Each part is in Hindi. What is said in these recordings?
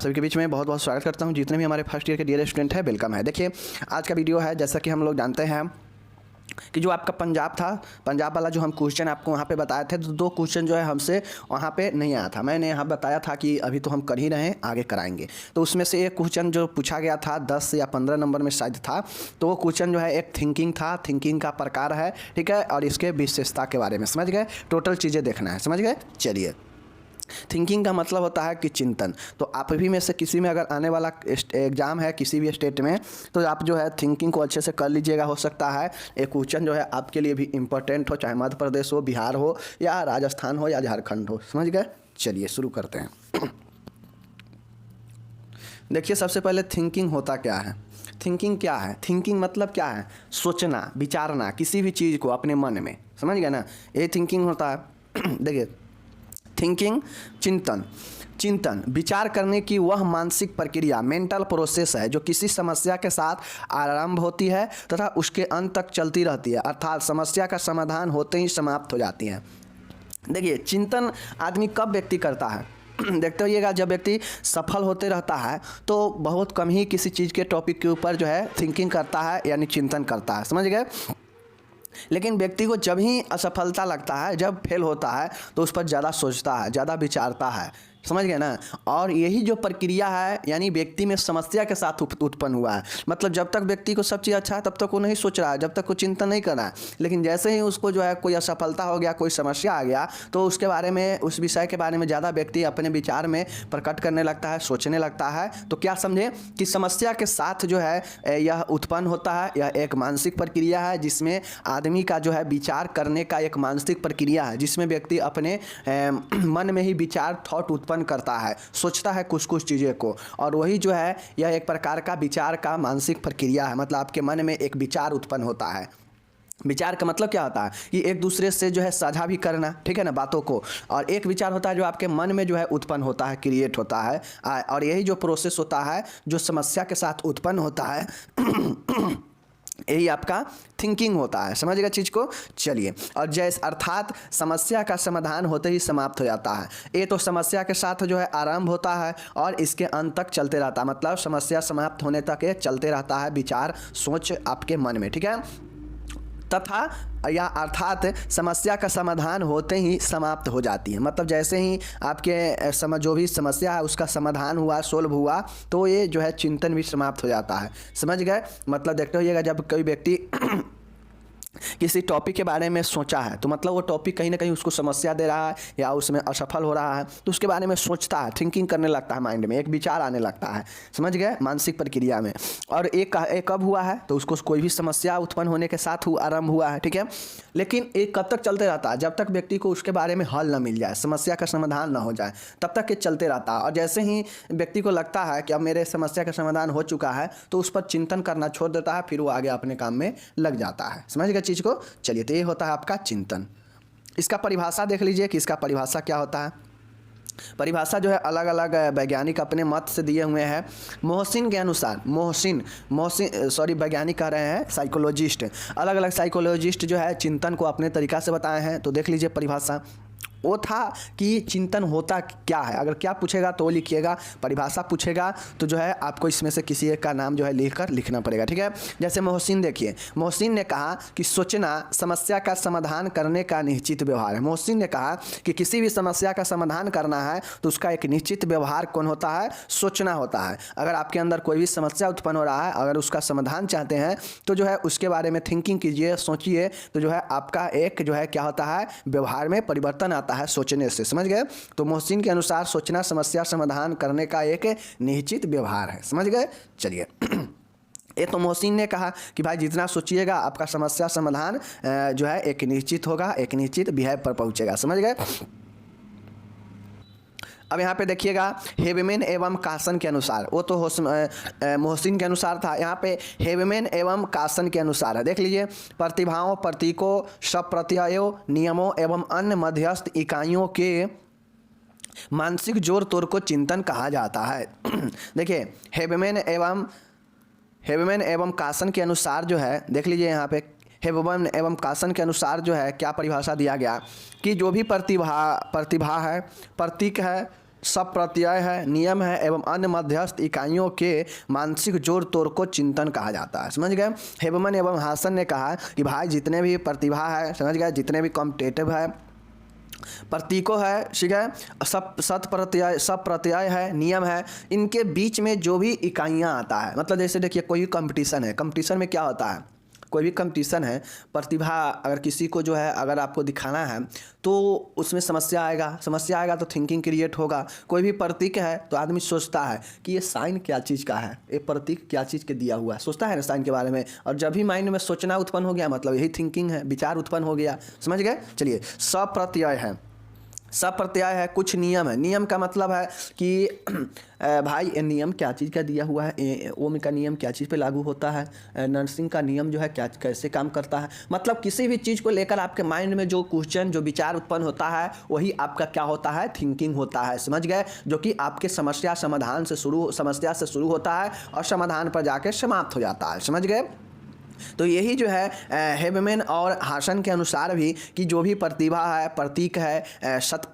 सभी के बीच में बहुत बहुत स्वागत करता हूं। जितने भी हमारे फर्स्ट ईयर के डियर स्टूडेंट हैं, वेलकम है। देखिए, आज का वीडियो है, जैसा कि हम लोग जानते हैं कि जो आपका पंजाब था, पंजाब वाला जो हम क्वेश्चन आपको वहाँ पे बताए थे, तो 2 क्वेश्चन जो है हमसे वहाँ पे नहीं आया था। मैंने यहाँ बताया था कि अभी तो हम कर ही रहे हैं, आगे कराएंगे। तो उसमें से एक क्वेश्चन जो पूछा गया था 10 या 15 नंबर में शायद था, तो वो क्वेश्चन जो है एक थिंकिंग था, थिंकिंग का प्रकार है, ठीक है, और इसके विशेषता के बारे में समझ गए, टोटल चीज़ें देखना है, समझ गए। चलिए, थिंकिंग का मतलब होता है कि चिंतन। तो आप भी में से किसी में अगर आने वाला एग्ज़ाम है किसी भी स्टेट में, तो आप जो है थिंकिंग को अच्छे से कर लीजिएगा। हो सकता है एक क्वेश्चन जो है आपके लिए भी इम्पोर्टेंट हो, चाहे मध्य प्रदेश हो, बिहार हो, या राजस्थान हो, या झारखंड हो, समझ गए। चलिए शुरू करते हैं। देखिए, सबसे पहले थिंकिंग होता क्या है। थिंकिंग क्या है? थिंकिंग मतलब क्या है? सोचना, विचारना किसी भी चीज़ को अपने मन में, समझ गए ना, ये थिंकिंग होता है। देखिए, थिंकिंग चिंतन, चिंतन विचार करने की वह मानसिक प्रक्रिया, मेंटल प्रोसेस है जो किसी समस्या के साथ आरंभ होती है तथा उसके अंत तक चलती रहती है, अर्थात समस्या का समाधान होते ही समाप्त हो जाती है। देखिए, चिंतन आदमी कब व्यक्ति करता है? देखते होइएगा, जब व्यक्ति सफल होते रहता है तो बहुत कम ही किसी चीज़ के टॉपिक के ऊपर जो है थिंकिंग करता है, यानी चिंतन करता है, समझ गए। लेकिन व्यक्ति को जब ही असफलता लगता है, जब फेल होता है, तो उस पर ज़्यादा सोचता है, ज़्यादा विचारता है, समझ गए ना। और यही जो प्रक्रिया है, यानी व्यक्ति में समस्या के साथ उत्पन्न हुआ है। मतलब जब तक व्यक्ति को सब चीज़ अच्छा है, तब तक वो नहीं सोच रहा है, जब तक वो चिंतन नहीं कर रहा है। लेकिन जैसे ही उसको जो है कोई असफलता हो गया, कोई समस्या आ गया, तो उसके बारे में, उस विषय के बारे में ज़्यादा व्यक्ति अपने विचार में प्रकट करने लगता है, सोचने लगता है। तो क्या समझे कि समस्या के साथ जो है यह उत्पन्न होता है। यह एक मानसिक प्रक्रिया है जिसमें आदमी का जो है विचार करने का एक मानसिक प्रक्रिया है, जिसमें व्यक्ति अपने मन में ही विचार, थॉट उत्पन्न करता है, सोचता है कुछ कुछ चीज़ें को। और वही जो है यह एक प्रकार का विचार का मानसिक प्रक्रिया है। मतलब आपके मन में एक विचार उत्पन्न होता है। विचार का मतलब क्या होता है कि एक दूसरे से जो है साझा भी करना, ठीक है ना, बातों को। और एक विचार होता है जो आपके मन में जो है उत्पन्न होता है, क्रिएट होता है। और यही जो प्रोसेस होता है जो समस्या के साथ उत्पन्न होता है, यही आपका थिंकिंग होता है, समझिएगा चीज़ को। चलिए, और जैसे अर्थात समस्या का समाधान होते ही समाप्त हो जाता है। ये तो समस्या के साथ जो है आरंभ होता है और इसके अंत तक चलते रहता है। मतलब समस्या समाप्त होने तक ये चलते रहता है, विचार, सोच आपके मन में, ठीक है। तथा या अर्थात समस्या का समाधान होते ही समाप्त हो जाती है। मतलब जैसे ही आपके जो भी समस्या है उसका समाधान हुआ, सोल्व हुआ, तो ये जो है चिंतन भी समाप्त हो जाता है, समझ गए। मतलब देखते होइएगा, जब कोई व्यक्ति किसी टॉपिक के बारे में सोचा है, तो मतलब वो टॉपिक कहीं ना कहीं उसको समस्या दे रहा है या उसमें असफल हो रहा है, तो उसके बारे में सोचता है, थिंकिंग करने लगता है, माइंड में एक विचार आने लगता है, समझ गए, मानसिक प्रक्रिया में। और एक कब हुआ है, तो उसको कोई भी समस्या उत्पन्न होने के साथ आरंभ हुआ है, ठीक है। लेकिन एक कब तक चलते रहता है? जब तक व्यक्ति को उसके बारे में हल ना मिल जाए, समस्या का समाधान ना हो जाए, तब तक ये चलते रहता है। और जैसे ही व्यक्ति को लगता है कि अब मेरे समस्या का समाधान हो चुका है, तो उस पर चिंतन करना छोड़ देता है, फिर वो आगे अपने काम में लग जाता है, समझ गए चीज़ को। चलिए, तो ये होता है आपका चिंतन। इसका परिभाषा देख लीजिए कि इसका परिभाषा क्या होता है। परिभाषा जो है अलग अलग वैज्ञानिक अपने मत से दिए हुए हैं। मोहसिन के अनुसार, वैज्ञानिक कह रहे हैं, साइकोलॉजिस्ट, अलग अलग साइकोलॉजिस्ट जो है चिंतन को अपने तरीक़ा से बताए हैं। तो देख लीजिए परिभाषा। वो था कि चिंतन होता क्या है। अगर क्या पूछेगा तो लिखिएगा, परिभाषा पूछेगा तो जो है आपको इसमें से किसी एक का नाम जो है लिखना पड़ेगा, ठीक है। जैसे मोहसिन, देखिए, मोहसिन ने कहा कि सोचना समस्या का समाधान करने का निश्चित व्यवहार है। मोहसिन ने कहा कि किसी भी समस्या का समाधान करना है तो उसका एक निश्चित व्यवहार कौन होता है? सोचना होता है। अगर आपके अंदर कोई भी समस्या उत्पन्न हो रहा है, अगर उसका समाधान चाहते हैं, तो जो है उसके बारे में थिंकिंग कीजिए, सोचिए, तो जो है आपका एक जो है क्या होता है, व्यवहार में परिवर्तन आता है सोचने से, समझ गए। तो मोहसिन के अनुसार सोचना समस्या समाधान करने का एक निश्चित व्यवहार है, समझ गए। चलिए, ये तो मोहसिन ने कहा कि भाई जितना सोचिएगा आपका समस्या समाधान जो है एक निश्चित होगा, एक निश्चित बिहेव पर पहुंचेगा, समझ गए। अब यहाँ पे देखिएगा, हेबेमैन एवं कासन के अनुसार, वो तो मोहसिन के अनुसार था, यहाँ पे हेबेमैन एवं कासन के अनुसार है। देख लीजिए, प्रतिभाओं, प्रतीकों, सब-प्रत्ययों, नियमों एवं अन्य मध्यस्थ इकाइयों के मानसिक जोड़ तोड़ को चिंतन कहा जाता है। देखिए, हेबेमैन एवं कासन के अनुसार जो है, देख लीजिए यहाँ पे, हेबेमैन एवं कासन के अनुसार जो है क्या परिभाषा दिया गया कि जो भी प्रतिभा है, प्रतीक है, सब प्रत्यय है, नियम है एवं अन्य मध्यस्थ इकाइयों के मानसिक जोड़ तोड़ को चिंतन कहा जाता है। समझ गए। हेबमन एवं हासन ने कहा कि भाई जितने भी प्रतिभा है, समझ गए, जितने भी कॉम्पिटेटिव है, प्रतीकों है, ठीक है, सब प्रत्यय है, नियम है, इनके बीच में जो भी इकाइयाँ आता है, मतलब जैसे देखिए कोई भी कंपटीशन है, कंपटीशन में क्या होता है, कोई भी कंपटीशन है, प्रतिभा अगर किसी को जो है अगर आपको दिखाना है तो उसमें समस्या आएगा तो थिंकिंग क्रिएट होगा। कोई भी प्रतीक है तो आदमी सोचता है कि ये साइन क्या चीज़ का है, ये प्रतीक क्या चीज़ के दिया हुआ है, सोचता है ना साइन के बारे में, और जब भी माइंड में सोचना उत्पन्न हो गया मतलब यही थिंकिंग है, विचार उत्पन्न हो गया। समझ गए। चलिए, सब प्रत्यय है, सब प्रत्यय है, कुछ नियम है। नियम का मतलब है कि भाई ये नियम क्या चीज़ का दिया हुआ है, ओम का नियम क्या चीज़ पे लागू होता है, नर्सिंग का नियम जो है क्या कैसे काम करता है, मतलब किसी भी चीज़ को लेकर आपके माइंड में जो क्वेश्चन जो विचार उत्पन्न होता है वही आपका क्या होता है, थिंकिंग होता है। समझ गए। जो कि आपके समस्या से शुरू होता है और समाधान पर जाकर समाप्त हो जाता है। समझ गए। तो यही जो है हेबमैन और हासन के अनुसार भी कि जो भी प्रतिभा है, प्रतीक है, सब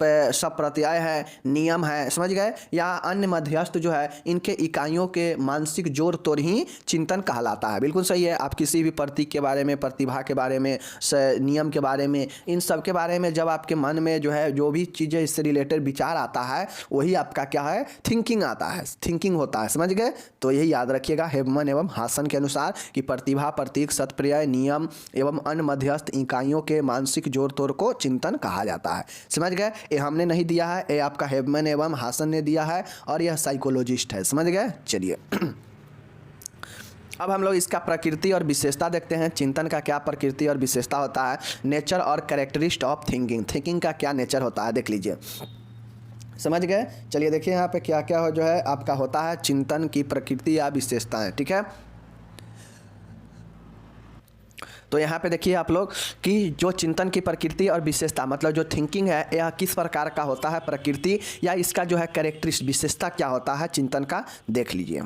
प्रत्यय है, नियम है, समझ गए, या अन्य मध्यस्थ जो है इनके इकाइयों के मानसिक जोड़ तोड़ ही चिंतन कहलाता है। बिल्कुल सही है। आप किसी भी प्रतीक के बारे में, प्रतिभा के बारे में, नियम के बारे में, इन सब के बारे में जब आपके मन में जो है जो भी चीज़ें इससे रिलेटेड विचार आता है वही आपका क्या है, थिंकिंग आता है, थिंकिंग होता है। समझ गए। तो यही याद रखिएगा हेबमन एवं हासन के अनुसार कि प्रतिभा, प्रतीक, सत्प्रत्यय, नियम एवं अन्य मध्यस्थ इकाइयों के मानसिक जोड़ तोड़ को चिंतन कहा जाता है। समझ गए। ये हमने नहीं दिया है, ये आपका हेबमन एवं हासन ने दिया है और यह साइकोलॉजिस्ट है। समझ गए। चलिए अब हम लोग इसका प्रकृति और विशेषता देखते हैं। चिंतन का क्या प्रकृति और विशेषता होता है। नेचर और कैरेक्टरिस्ट ऑफ थिंकिंग, थिंकिंग का क्या नेचर होता है देख लीजिए। समझ गए। चलिए देखिए यहाँ पे क्या क्या हो जो है आपका होता है चिंतन की प्रकृति या विशेषताएं। ठीक है। तो यहाँ पे देखिए आप लोग कि जो चिंतन की प्रकृति और विशेषता, मतलब जो थिंकिंग है यह किस प्रकार का होता है, प्रकृति या इसका जो है कैरेक्टरिस्टिक विशेषता क्या होता है चिंतन का, देख लीजिए।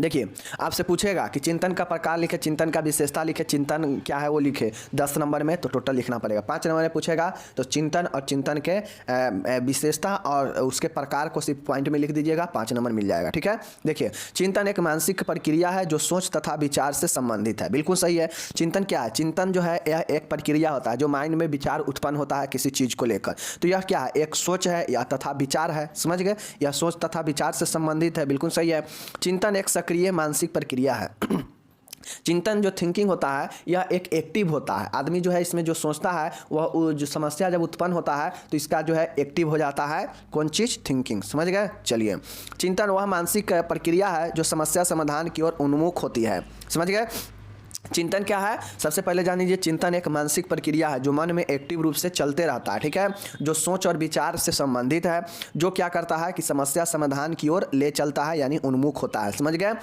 देखिए आपसे पूछेगा कि चिंतन का प्रकार लिखे, चिंतन का विशेषता लिखे, चिंतन क्या है वो लिखे 10 नंबर में, तो टोटल लिखना पड़ेगा। 5 नंबर में पूछेगा तो चिंतन और चिंतन के विशेषता और उसके प्रकार को सिर्फ पॉइंट में लिख दीजिएगा, 5 नंबर मिल जाएगा। ठीक है। देखिए चिंतन एक मानसिक प्रक्रिया है जो सोच तथा विचार से संबंधित है। बिल्कुल सही है। चिंतन क्या है, चिंतन जो है यह एक प्रक्रिया होता है जो माइंड में विचार उत्पन्न होता है किसी चीज़ को लेकर। तो यह क्या है, एक सोच है या तथा विचार है। समझ गए। यह सोच तथा विचार से संबंधित है। बिल्कुल सही है। चिंतन एक सक्रिय मानसिक प्रक्रिया है। चिंतन जो थिंकिंग होता है यह एक एक्टिव होता है। आदमी जो है इसमें जो सोचता है वह जो समस्या जब उत्पन्न होता है तो इसका जो है एक्टिव हो जाता है कौन चीज़, थिंकिंग। समझ गए। चलिए चिंतन वह मानसिक प्रक्रिया है जो समस्या समाधान की ओर उन्मुख होती है। समझ गए। चिंतन क्या है, सबसे पहले जान लीजिए चिंतन एक मानसिक प्रक्रिया है जो मन में एक्टिव रूप से चलते रहता है। ठीक है। जो सोच और विचार से संबंधित है, जो क्या करता है कि समस्या समाधान की ओर ले चलता है यानी उन्मुख होता है। समझ गए।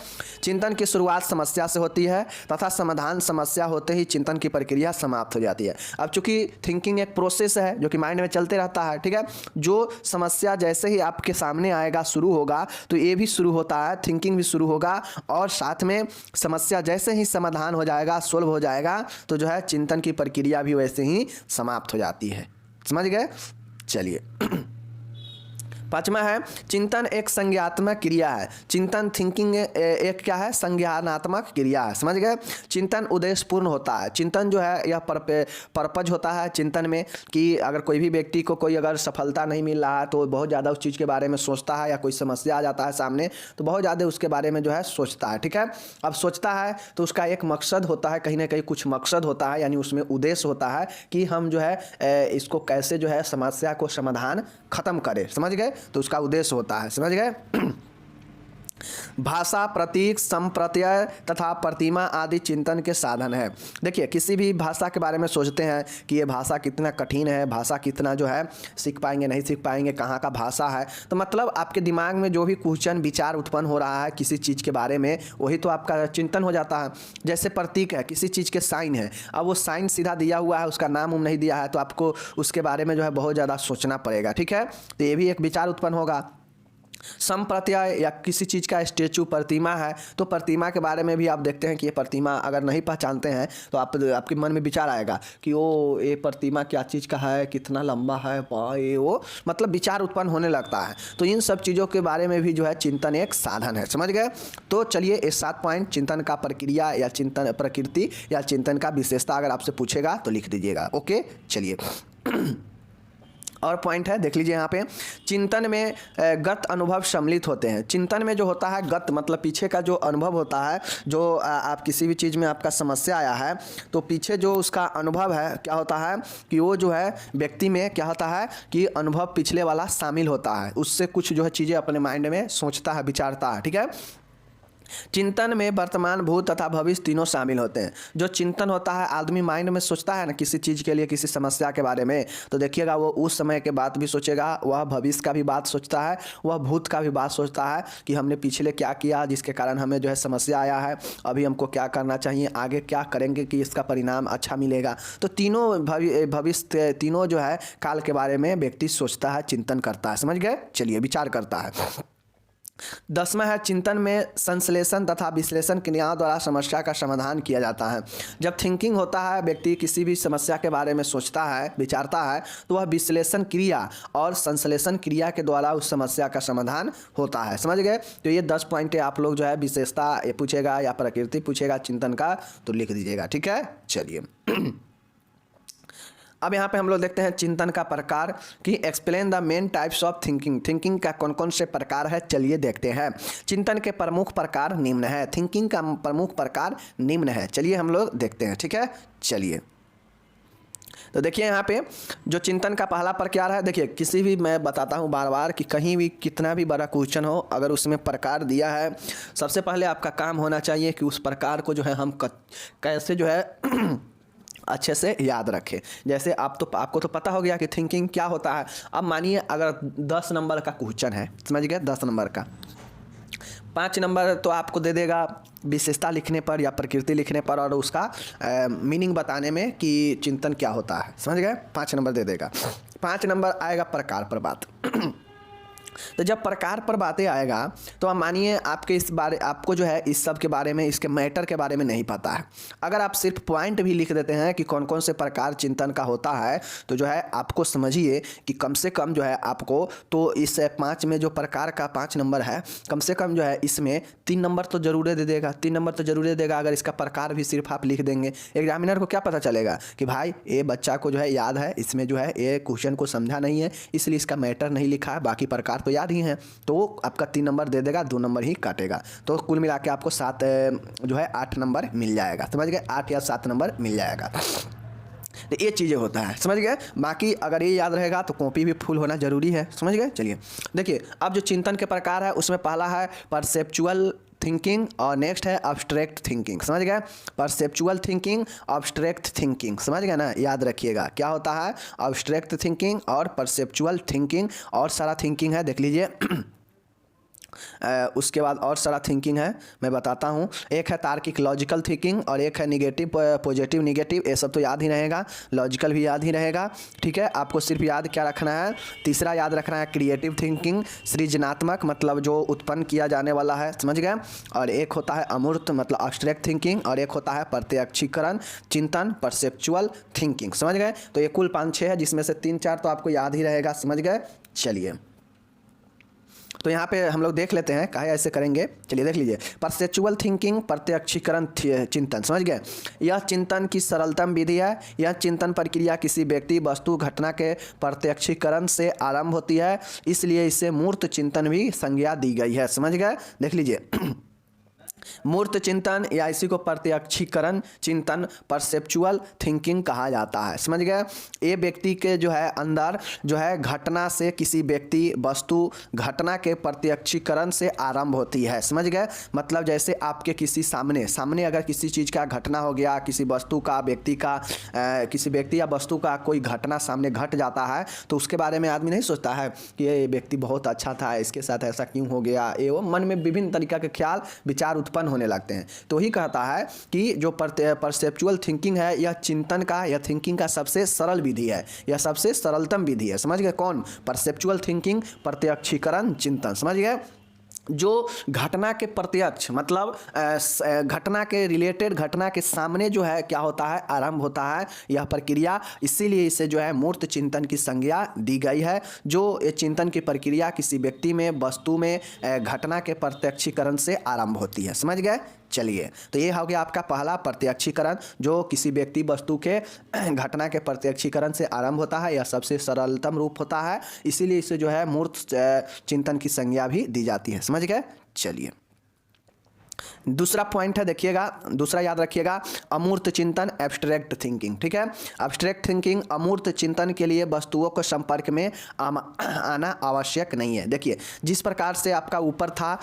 चिंतन की शुरुआत समस्या से होती है तथा समाधान समस्या होते ही चिंतन की प्रक्रिया समाप्त हो जाती है। अब चूंकि थिंकिंग एक प्रोसेस है जो कि माइंड में चलते रहता है। ठीक है। जो समस्या जैसे ही आपके सामने आएगा, शुरू होगा, तो ये भी शुरू होता है, थिंकिंग भी शुरू होगा, और साथ में समस्या जैसे ही समाधान हो जाएगा, सोल्व हो जाएगा, तो जो है चिंतन की प्रक्रिया भी वैसे ही समाप्त हो जाती है। समझ गए। चलिए 5वां है चिंतन एक संज्ञानात्मक क्रिया है। चिंतन थिंकिंग एक क्या है, संज्ञानात्मक क्रिया है। समझ गए। चिंतन उद्देश्यपूर्ण होता है। चिंतन जो है यह पर्पज होता है चिंतन में कि अगर कोई भी व्यक्ति को कोई अगर सफलता नहीं मिल रहा है तो बहुत ज़्यादा उस चीज़ के बारे में सोचता है, या कोई समस्या आ जाता है सामने तो बहुत ज़्यादा उसके बारे में जो है सोचता है। ठीक है। अब सोचता है तो उसका एक मकसद होता है, कहीं ना कहीं कुछ मकसद होता है, यानी उसमें उद्देश्य होता है कि हम जो है इसको कैसे जो है समस्या को समाधान खत्म करें। समझ गए। तो उसका उद्देश्य होता है। समझ गए। भाषा, प्रतीक, संप्रत्यय तथा प्रतिमा आदि चिंतन के साधन है। देखिए किसी भी भाषा के बारे में सोचते हैं कि ये भाषा कितना कठिन है, भाषा कितना जो है सीख पाएंगे नहीं सीख पाएंगे, कहाँ का भाषा है, तो मतलब आपके दिमाग में जो भी क्वेश्चन विचार उत्पन्न हो रहा है किसी चीज़ के बारे में वही तो आपका चिंतन हो जाता है। जैसे प्रतीक है, किसी चीज़ के साइन है, अब वो साइन सीधा दिया हुआ है, उसका नाम नहीं दिया है, तो आपको उसके बारे में जो है बहुत ज़्यादा सोचना पड़ेगा। ठीक है। तो ये भी एक विचार उत्पन्न होगा। संप्रत्यय या किसी चीज़ का स्टेचू प्रतिमा है तो प्रतिमा के बारे में भी आप देखते हैं कि ये प्रतिमा अगर नहीं पहचानते हैं तो आपके मन में विचार आएगा कि वो ये प्रतिमा क्या चीज़ का है, कितना लंबा है, ये वो मतलब विचार उत्पन्न होने लगता है। तो इन सब चीज़ों के बारे में भी जो है चिंतन एक साधन है। समझ गए? तो चलिए ये 7 पॉइंट चिंतन का प्रक्रिया या चिंतन प्रकृति या चिंतन का विशेषता अगर आपसे पूछेगा तो लिख दीजिएगा। ओके, चलिए और पॉइंट है, देख लीजिए यहाँ पे, चिंतन में गत अनुभव सम्मिलित होते हैं। चिंतन में जो होता है गत मतलब पीछे का जो अनुभव होता है, जो आप किसी भी चीज़ में आपका समस्या आया है तो पीछे जो उसका अनुभव है क्या होता है कि वो जो है व्यक्ति में क्या होता है कि अनुभव पिछले वाला शामिल होता है, उससे कुछ जो है चीज़ें अपने माइंड में सोचता है, विचारता है। ठीक है, चिंतन में वर्तमान, भूत तथा भविष्य तीनों शामिल होते हैं। जो चिंतन होता है आदमी माइंड में सोचता है ना किसी चीज़ के लिए, किसी समस्या के बारे में, तो देखिएगा वो उस समय के बात भी सोचेगा, वह भविष्य का भी बात सोचता है, वह भूत का भी बात सोचता है कि हमने पिछले क्या किया जिसके कारण हमें जो है समस्या आया है, अभी हमको क्या करना चाहिए, आगे क्या करेंगे कि इसका परिणाम अच्छा मिलेगा। तो तीनों भविष्य तीनों जो है काल के बारे में व्यक्ति सोचता है, चिंतन करता है। समझ गए? चलिए, विचार करता है। 10वां है, चिंतन में संश्लेषण तथा विश्लेषण क्रियाओं द्वारा समस्या का समाधान किया जाता है। जब थिंकिंग होता है, व्यक्ति किसी भी समस्या के बारे में सोचता है, विचारता है, तो वह विश्लेषण क्रिया और संश्लेषण क्रिया के द्वारा उस समस्या का समाधान होता है। समझ गए? तो ये 10 पॉइंट आप लोग जो है विशेषता पूछेगा या प्रकृति पूछेगा चिंतन का तो लिख दीजिएगा। ठीक है, चलिए अब यहाँ पे हम लोग देखते हैं चिंतन का प्रकार कि explain the main types of thinking. Thinking का कौन कौन से प्रकार है, चलिए देखते हैं। चिंतन के प्रमुख प्रकार निम्न है। थिंकिंग का प्रमुख प्रकार निम्न है, चलिए हम लोग देखते हैं। ठीक है, चलिए तो देखिए यहाँ पे जो चिंतन का पहला प्रकार है, देखिए किसी भी, मैं बताता हूँ बार बार कि कहीं भी कितना भी बड़ा क्वेश्चन हो, अगर उसमें प्रकार दिया है, सबसे पहले आपका काम होना चाहिए कि उस प्रकार को जो है हम कैसे जो है अच्छे से याद रखें। जैसे आपको तो पता हो गया कि थिंकिंग क्या होता है। अब मानिए अगर 10 नंबर का क्वेश्चन है, समझ गए, 10 नंबर का, 5 नंबर तो आपको दे देगा विशेषता लिखने पर या प्रकृति लिखने पर और उसका मीनिंग बताने में कि चिंतन क्या होता है। समझ गए? 5 नंबर दे देगा। 5 नंबर आएगा प्रकार पर बात। तो जब प्रकार पर बातें आएगा तो आप मानिए आपको जो है इस सब के बारे में, इसके मैटर के बारे में नहीं पता है। अगर आप सिर्फ पॉइंट भी लिख देते हैं कि कौन कौन से प्रकार चिंतन का होता है, तो जो है आपको समझिए कि कम से कम जो है आपको तो इस 5 में जो प्रकार का 5 नंबर है, कम से कम जो है इसमें 3 नंबर तो जरूर दे देगा। 3 नंबर तो जरूर दे देगा अगर इसका प्रकार भी सिर्फ आप लिख देंगे। एग्जामिनर को क्या पता चलेगा कि भाई ये बच्चा को जो है याद है, इसमें जो है ये क्वेश्चन को समझा नहीं है, इसलिए इसका मैटर नहीं लिखा है, बाकी प्रकार तो याद ही है। तो आपका 3 नंबर दे देगा, 2 नंबर ही काटेगा। तो कुल मिला के आपको 7 जो है 8 नंबर मिल जाएगा। समझ गए? 8 या 7 नंबर मिल जाएगा। तो ये चीज़ें होता है, समझ गए? बाकी अगर ये याद रहेगा तो कॉपी भी फुल होना जरूरी है। समझ गए? चलिए देखिए, अब जो चिंतन के प्रकार है उसमें पहला है परसेप्चुअल थिंकिंग और नेक्स्ट है अब्स्ट्रैक्ट थिंकिंग। समझ गए? परसेप्चुअल थिंकिंग, अब्स्ट्रैक्ट थिंकिंग, समझ गए ना? याद रखिएगा क्या होता है अब्स्ट्रैक्ट थिंकिंग और परसेप्चुअल थिंकिंग। और सारा थिंकिंग है, देख लीजिए उसके बाद और सारा थिंकिंग है, मैं बताता हूँ। एक है तार्किक लॉजिकल थिंकिंग और एक है निगेटिव पॉजिटिव निगेटिव। ये सब तो याद ही रहेगा, लॉजिकल भी याद ही रहेगा। ठीक है, आपको सिर्फ याद क्या रखना है, तीसरा याद रखना है क्रिएटिव थिंकिंग, सृजनात्मक मतलब जो उत्पन्न किया जाने वाला है। समझ गए? और एक होता है अमूर्त मतलब अब्स्ट्रैक्ट थिंकिंग और एक होता है प्रत्यक्षीकरण चिंतन परसेप्चुअल थिंकिंग। समझ गए? तो ये कुल 5-6 है जिसमें से 3-4 तो आपको याद ही रहेगा। समझ गए? चलिए तो यहाँ पे हम लोग देख लेते हैं काहे ऐसे करेंगे। चलिए देख लीजिए, परसेप्चुअल थिंकिंग प्रत्यक्षीकरण चिंतन। समझ गए? यह चिंतन की सरलतम विधि है। यह चिंतन प्रक्रिया किसी व्यक्ति वस्तु घटना के प्रत्यक्षीकरण से आरंभ होती है, इसलिए इसे मूर्त चिंतन भी संज्ञा दी गई है। समझ गए? देख लीजिए मूर्त चिंतन या इसी को प्रत्यक्षीकरण चिंतन परसेप्चुअल थिंकिंग कहा जाता है। समझ गए? ये व्यक्ति के जो है अंदर जो है घटना से, किसी व्यक्ति वस्तु घटना के प्रत्यक्षीकरण से आरंभ होती है। समझ गए? मतलब जैसे आपके किसी सामने अगर किसी चीज़ का घटना हो गया, किसी वस्तु का, व्यक्ति का, किसी व्यक्ति या वस्तु का कोई घटना सामने घट जाता है तो उसके बारे में आदमी नहीं सोचता है कि ये व्यक्ति बहुत अच्छा था, इसके साथ ऐसा क्यों हो गया। ये वो मन में विभिन्न तरीक़ा के ख्याल विचार उत्पन्न होने लगते हैं। तो ही कहता है कि जो परसेप्चुअल थिंकिंग है यह चिंतन का या थिंकिंग का सबसे सरल विधि है, यह सबसे सरलतम विधि है। समझ गए? कौन? परसेप्चुअल थिंकिंग, प्रत्यक्षीकरण चिंतन। समझ गए? जो घटना के प्रत्यक्ष मतलब घटना के रिलेटेड, घटना के सामने जो है क्या होता है, आरंभ होता है यह प्रक्रिया, इसीलिए इसे जो है मूर्त चिंतन की संज्ञा दी गई है। जो ये चिंतन की प्रक्रिया किसी व्यक्ति में, वस्तु में घटना के प्रत्यक्षीकरण से आरंभ होती है। समझ गए? चलिए, तो ये हो गया आपका पहला प्रत्यक्षीकरण, जो किसी व्यक्ति वस्तु के घटना के प्रत्यक्षीकरण से आरंभ होता है। यह सबसे सरलतम रूप होता है, इसीलिए इसे जो है मूर्त चिंतन की संज्ञा भी दी जाती है। समझ गए? चलिए, दूसरा पॉइंट है, देखिएगा, दूसरा याद रखिएगा, अमूर्त चिंतन, एब्स्ट्रैक्ट थिंकिंग। ठीक है? एब्स्ट्रैक्ट थिंकिंग, अमूर्त चिंतन के लिए वस्तुओं के संपर्क में आना आवश्यक नहीं है। देखिए, जिस प्रकार से आपका ऊपर था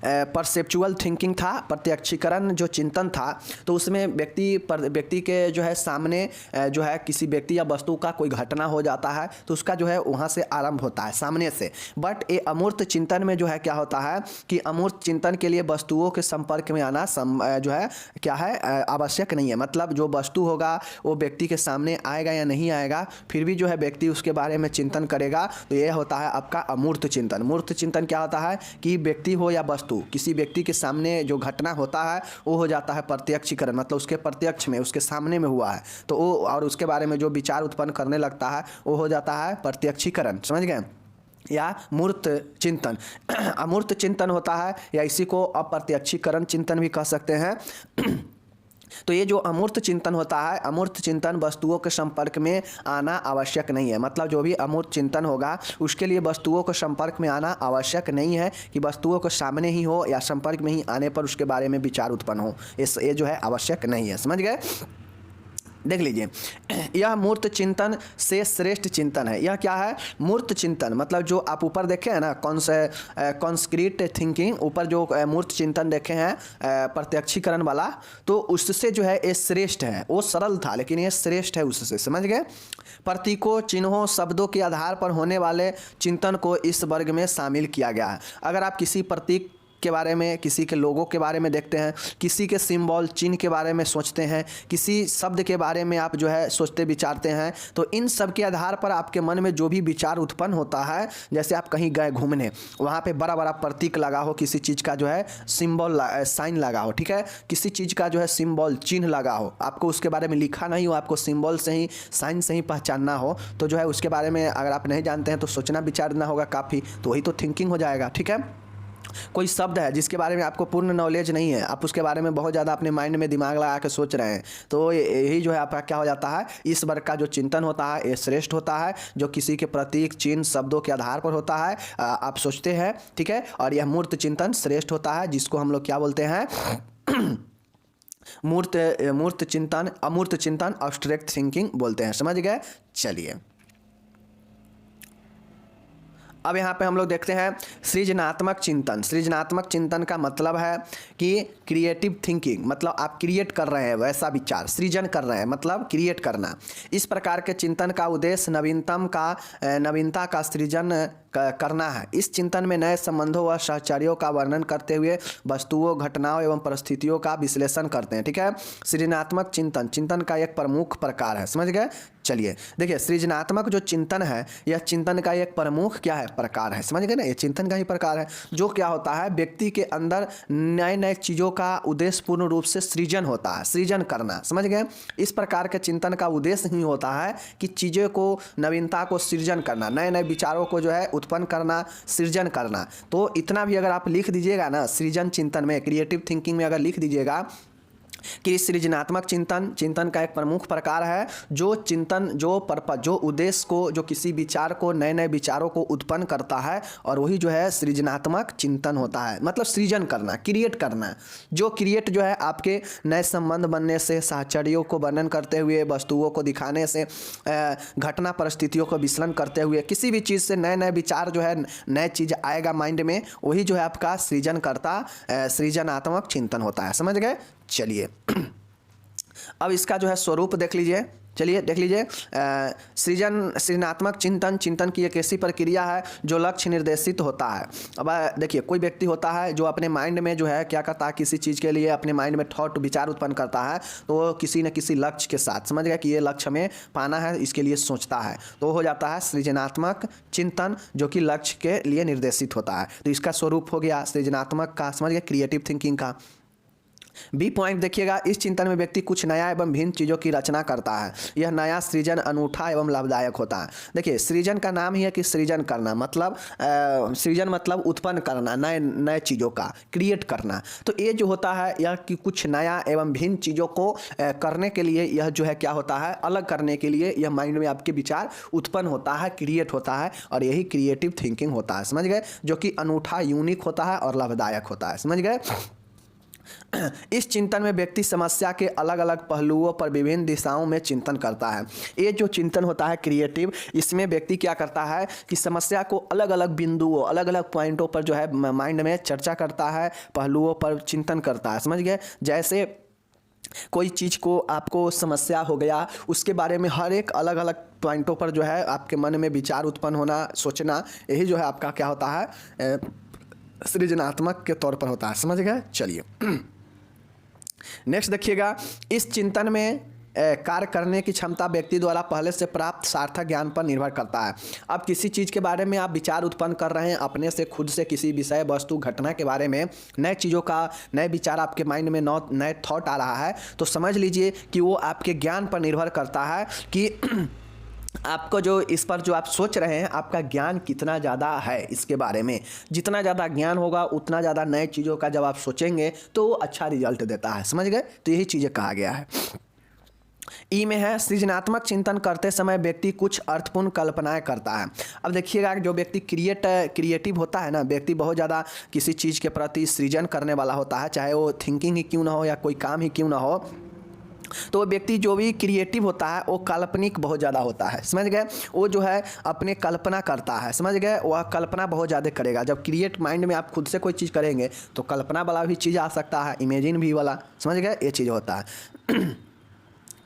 परसेप्चुअल थिंकिंग था, प्रत्यक्षीकरण जो चिंतन था, तो उसमें व्यक्ति के जो है सामने जो है किसी व्यक्ति या वस्तु का कोई घटना हो जाता है तो उसका जो है वहाँ से आरंभ होता है, सामने से। बट ये अमूर्त चिंतन में जो है क्या होता है कि अमूर्त चिंतन के लिए वस्तुओं के संपर्क में आना जो है क्या है, आवश्यक नहीं है। मतलब जो वस्तु होगा वो व्यक्ति के सामने आएगा या नहीं आएगा, फिर भी जो है व्यक्ति उसके बारे में चिंतन करेगा, तो ये होता है आपका अमूर्त चिंतन। मूर्त चिंतन क्या होता है कि व्यक्ति हो या वस्तु, किसी व्यक्ति के सामने जो घटना होता है वो हो जाता है प्रत्यक्षीकरण, मतलब उसके प्रत्यक्ष में, उसके सामने में हुआ है तो वो, और उसके बारे में जो विचार उत्पन्न करने लगता है वो हो जाता है प्रत्यक्षीकरण। समझ गए? या मूर्त चिंतन। अमूर्त चिंतन होता है, या इसी को अप्रत्यक्षीकरण चिंतन भी कह सकते हैं। तो ये जो अमूर्त चिंतन होता है, अमूर्त चिंतन वस्तुओं के संपर्क में आना आवश्यक नहीं है। मतलब जो भी अमूर्त चिंतन होगा उसके लिए वस्तुओं के संपर्क में आना आवश्यक नहीं है कि वस्तुओं के सामने ही हो या संपर्क में ही आने पर उसके बारे में विचार उत्पन्न हो, ये जो है आवश्यक नहीं है। समझ गए? देख लीजिए, यह मूर्त चिंतन से श्रेष्ठ चिंतन है। यह क्या है? मूर्त चिंतन, मतलब जो आप ऊपर देखे हैं ना, कॉन्क्रीट थिंकिंग, ऊपर जो मूर्त चिंतन देखे हैं प्रत्यक्षीकरण वाला, तो उससे जो है ये श्रेष्ठ है। वो सरल था लेकिन ये श्रेष्ठ है उससे। समझ गए? प्रतीकों, चिन्हों, शब्दों के आधार पर होने वाले चिंतन को इस वर्ग में शामिल किया गया है। अगर आप किसी प्रतीक के बारे में, किसी के लोगों के बारे में देखते हैं, किसी के सिंबल चिन्ह के बारे में सोचते हैं, किसी शब्द के बारे में आप जो है सोचते विचारते हैं, तो इन सब के आधार पर आपके मन में जो भी विचार उत्पन्न होता है, जैसे आप कहीं गए घूमने, वहाँ पे बड़ा बड़ा प्रतीक लगा हो, किसी चीज़ का जो है सिंबल साइन लगा हो, ठीक है, किसी चीज़ का जो है सिंबल चिन्ह लगा हो, आपको उसके बारे में लिखा नहीं हो, आपको सिंबल से ही, साइन से ही पहचानना हो, तो जो है उसके बारे में अगर आप नहीं जानते हैं तो सोचना विचारना होगा काफ़ी, तो वही तो थिंकिंग हो जाएगा। ठीक है? कोई शब्द है जिसके बारे में आपको पूर्ण नॉलेज नहीं है, आप उसके बारे में बहुत ज़्यादा अपने माइंड में दिमाग लगा के सोच रहे हैं, तो यही जो है आपका क्या हो जाता है, इस वर्ग का जो चिंतन होता है ये श्रेष्ठ होता है, जो किसी के प्रतीक, चिन्ह, शब्दों के आधार पर होता है, आप सोचते हैं। ठीक है? और यह मूर्त चिंतन श्रेष्ठ होता है, जिसको हम लोग क्या बोलते हैं मूर्त चिंतन, अमूर्त चिंतन, एब्स्ट्रैक्ट थिंकिंग बोलते हैं। समझ गए? चलिए, अब यहाँ पे हम लोग देखते हैं सृजनात्मक चिंतन। सृजनात्मक चिंतन का मतलब है कि क्रिएटिव थिंकिंग, मतलब आप क्रिएट कर रहे हैं वैसा विचार, सृजन कर रहे हैं मतलब क्रिएट करना। इस प्रकार के चिंतन का उद्देश्य नवीनता का सृजन करना है। इस चिंतन में नए संबंधों व साहचर्यों का वर्णन करते हुए वस्तुओं, घटनाओं एवं परिस्थितियों का विश्लेषण करते हैं। ठीक है? सृजनात्मक चिंतन का एक प्रमुख प्रकार है। समझ गए? चलिए, देखिए, सृजनात्मक जो चिंतन है यह चिंतन का एक प्रमुख क्या है, प्रकार है। समझ गए ना? ये चिंतन का ही प्रकार है, जो क्या होता है व्यक्ति के अंदर नए नए चीज़ों का उद्देश्य पूर्ण रूप से सृजन होता है, सृजन करना। समझ गए? इस प्रकार के चिंतन का उद्देश्य ही होता है कि चीज़ों को, नवीनता को सृजन करना, नए नए विचारों को जो है उत्पन्न करना, सृजन करना। तो इतना भी अगर आप लिख दीजिएगा ना, सृजन चिंतन में, क्रिएटिव थिंकिंग में अगर लिख दीजिएगा कि सृजनात्मक चिंतन का एक प्रमुख प्रकार है, जो चिंतन, जो उद्देश्य को, जो किसी विचार को, नए नए विचारों को उत्पन्न करता है, और वही जो है सृजनात्मक चिंतन होता है। मतलब सृजन करना, क्रिएट करना, जो क्रिएट जो है आपके नए संबंध बनने से, साहचर्यों को वर्णन करते हुए, वस्तुओं को दिखाने से, घटना परिस्थितियों को विश्लेषण करते हुए, किसी भी चीज़ से नए नए विचार जो है, नए चीज़ आएगा माइंड में, वही जो है आपका सृजनात्मक चिंतन होता है। समझ गए? चलिए, अब इसका जो है स्वरूप देख लीजिए, चलिए देख लीजिए। सृजनात्मक चिंतन की एक ऐसी प्रक्रिया है जो लक्ष्य निर्देशित होता है। अब देखिए, कोई व्यक्ति होता है जो अपने माइंड में जो है क्या करता है, किसी चीज़ के लिए अपने माइंड में थॉट विचार उत्पन्न करता है, तो वो किसी न किसी लक्ष्य के साथ, समझ गया कि ये लक्ष्य हमें पाना है, इसके लिए सोचता है, तो हो जाता है सृजनात्मक चिंतन, जो कि लक्ष्य के लिए निर्देशित होता है। तो इसका स्वरूप हो गया सृजनात्मक का, समझ गया, क्रिएटिव थिंकिंग का। बी पॉइंट देखिएगा, इस चिंतन में व्यक्ति कुछ नया एवं भिन्न चीज़ों की रचना करता है। यह नया सृजन अनूठा एवं लाभदायक होता है। देखिए, सृजन का नाम ही है कि सृजन करना, मतलब सृजन मतलब उत्पन्न करना, नए नए चीज़ों का क्रिएट करना। तो ये जो होता है यह कि कुछ नया एवं भिन्न चीज़ों को करने के लिए, यह जो है क्या होता है, अलग करने के लिए यह माइंड में आपके विचार उत्पन्न होता है, क्रिएट होता है, और यही क्रिएटिव थिंकिंग होता है, समझ गए, जो कि अनूठा, यूनिक होता है और लाभदायक होता है, समझ गए। इस चिंतन में व्यक्ति समस्या के अलग अलग पहलुओं पर विभिन्न दिशाओं में चिंतन करता है। ये जो चिंतन होता है क्रिएटिव, इसमें व्यक्ति क्या करता है कि समस्या को अलग अलग बिंदुओं, अलग अलग पॉइंटों पर जो है माइंड में चर्चा करता है, पहलुओं पर चिंतन करता है, समझ गए। जैसे कोई चीज़ को आपको समस्या हो गया, उसके बारे में हर एक अलग अलग पॉइंटों पर जो है आपके मन में विचार उत्पन्न होना, सोचना, यही जो है आपका क्या होता है, सृजनात्मक के तौर पर होता है, समझ गए। चलिए नेक्स्ट देखिएगा, इस चिंतन में कार्य करने की क्षमता व्यक्ति द्वारा पहले से प्राप्त सार्थक ज्ञान पर निर्भर करता है। अब किसी चीज़ के बारे में आप विचार उत्पन्न कर रहे हैं, अपने से खुद से किसी विषय, वस्तु, घटना के बारे में नए चीज़ों का, नए विचार आपके माइंड में नए थॉट आ रहा है, तो समझ लीजिए कि वो आपके ज्ञान पर निर्भर करता है कि आपको जो इस पर जो आप सोच रहे हैं, आपका ज्ञान कितना ज़्यादा है इसके बारे में। जितना ज़्यादा ज्ञान होगा, उतना ज़्यादा नए चीज़ों का जब आप सोचेंगे तो वो अच्छा रिजल्ट देता है, समझ गए। तो यही चीज़ें कहा गया है। ई में है, सृजनात्मक चिंतन करते समय व्यक्ति कुछ अर्थपूर्ण कल्पनाएं करता है। अब देखिएगा, जो व्यक्ति क्रिएटिव होता है ना, व्यक्ति बहुत ज़्यादा किसी चीज़ के प्रति सृजन करने वाला होता है, चाहे वो थिंकिंग ही क्यों ना हो या कोई काम ही क्यों ना हो, तो व्यक्ति जो भी क्रिएटिव होता है वो काल्पनिक बहुत ज़्यादा होता है, समझ गए। वो जो है अपने कल्पना करता है, समझ गए, वह कल्पना बहुत ज़्यादा करेगा। जब क्रिएट माइंड में आप खुद से कोई चीज़ करेंगे तो कल्पना वाला भी चीज़ आ सकता है, इमेजिन भी वाला, समझ गए, ये चीज़ होता है।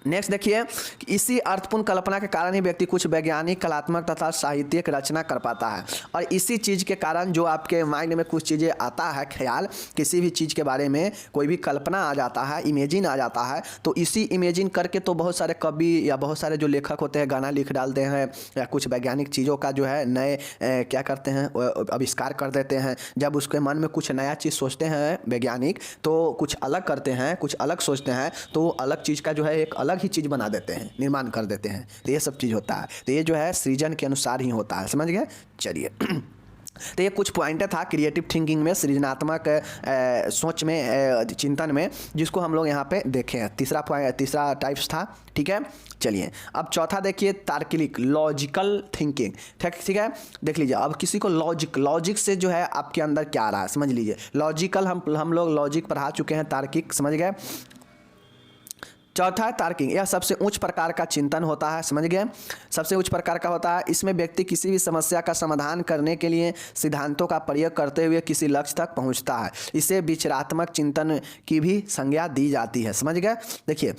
नेक्स्ट देखिए, इसी अर्थपूर्ण कल्पना के कारण ही व्यक्ति कुछ वैज्ञानिक, कलात्मक तथा साहित्यिक रचना कर पाता है। और इसी चीज़ के कारण जो आपके माइंड में कुछ चीज़ें आता है, ख्याल, किसी भी चीज़ के बारे में कोई भी कल्पना आ जाता है, इमेजिन आ जाता है, तो इसी इमेजिन करके तो बहुत सारे कवि या बहुत सारे जो लेखक होते हैं गाना लिख डालते हैं, या कुछ वैज्ञानिक चीज़ों का जो है नए क्या करते हैं, आविष्कार कर देते हैं। जब उसके मन में कुछ नया चीज़ सोचते हैं वैज्ञानिक, तो कुछ अलग करते हैं, कुछ अलग सोचते हैं, तो अलग चीज़ का जो है एक अलग ही चीज़ बना देते हैं, निर्माण कर देते हैं। तो ये सब चीज़ होता है, तो ये जो है सृजन के अनुसार ही होता है, समझ गए। चलिए तो ये कुछ पॉइंट था क्रिएटिव थिंकिंग में, सृजनात्मक सोच में, चिंतन में, जिसको हम लोग यहाँ पे देखे हैं। तीसरा टाइप्स था, ठीक है। चलिए अब चौथा देखिए, तार्किक, लॉजिकल थिंकिंग, ठीक है। देख लीजिए, अब किसी को लॉजिक से जो है आपके अंदर क्या आ रहा है, समझ लीजिए। लॉजिकल हम लोग लॉजिक पढ़ा चुके हैं, तार्किक, समझ गए। चौथा है तार्किक, यह सबसे उच्च प्रकार का चिंतन होता है, समझ गए, सबसे उच्च प्रकार का होता है। इसमें व्यक्ति किसी भी समस्या का समाधान करने के लिए सिद्धांतों का प्रयोग करते हुए किसी लक्ष्य तक पहुंचता है। इसे विचारात्मक चिंतन की भी संज्ञा दी जाती है, समझ गए। देखिए